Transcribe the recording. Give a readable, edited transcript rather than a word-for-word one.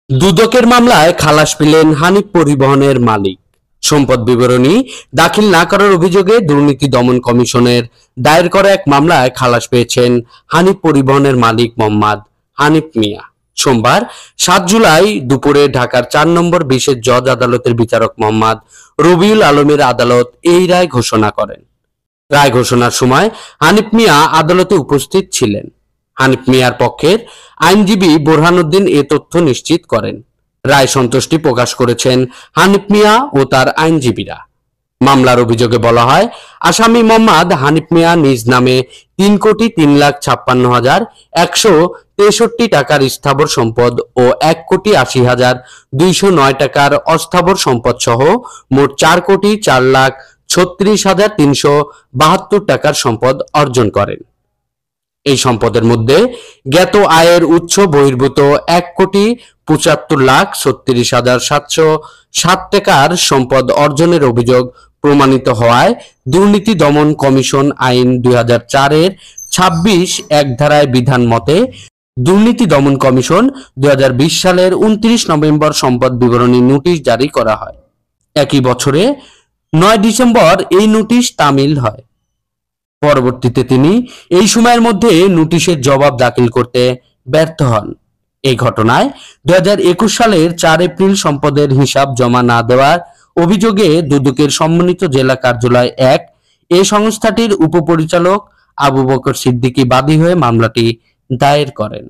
দুদকের মামলায় খালাস পেলেন হানিফ পরিবহনের মালিক। সম্পদ বিবরণী দাখিল না করার অভিযোগে দুর্নীতি দমন কমিশনের দায়ের করা এক মামলায় খালাস পেয়েছেন হানিফ পরিবহনের মালিক মোহাম্মদ হানিফ মিয়া। সোমবার ৭ জুলাই দুপুরে ঢাকার ৪ নম্বর বিশেষ জজ আদালতের বিচারক মোহাম্মদ রবিউল আলমের আদালত এই রায় ঘোষণা করেন। রায় ঘোষণার সময় হানিফ মিয়া আদালতে উপস্থিত ছিলেন। হানিফ মিয়ার পক্ষের আইনজীবী বোরহানউদ্দিন এ তথ্য নিশ্চিত করেন। রায় সন্তুষ্টি প্রকাশ করেছেন হানিফ মিয়া ও তার আইনজীবীরা। মামলার অভিযোগে বলা হয়, আসামি মোহাম্মদ হানিফ মিয়া নিজ নামে ৩,৫৩,১৬৩ টাকার স্থাবর সম্পদ ও ১,৮০,২০৯ টাকার অস্থাবর সম্পদ সহ মোট ৪,৪,৩৬,৩৭২ টাকার সম্পদ অর্জন করেন। এই সম্পদের মধ্যে জ্ঞাত আয়ের উৎস বহির্ভূত ১,৭৫,৩৬,৭০৭ টাকার সম্পদ অর্জনের অভিযোগ প্রমাণিত হওয়ায় দুর্নীতি দমন কমিশন আইন ২০০৪ এর ২৬ এক ধারায় বিধান মতে দুর্নীতি দমন কমিশন ২০২০ সালের ২৯ নভেম্বর সম্পদ বিবরণী নোটিশ জারি করা হয়। একই বছরে ৯ ডিসেম্বর এই নোটিশ তামিল হয়। পরবর্তীতে তিনি এই সময়ের মধ্যে নোটিশের জবাব দাখিল করতে ব্যর্থ হন। এই ঘটনায় ২০২১ সালের ৪ এপ্রিল সম্পদের হিসাব জমা না দেওয়ার অভিযোগে দুদকের সম্মানিত জেলা কার্যালয় ১ এ সংস্থাটির উপপরিচালক আবু বকর সিদ্দিকী বাদী হয়ে মামলাটি দায়ের করেন।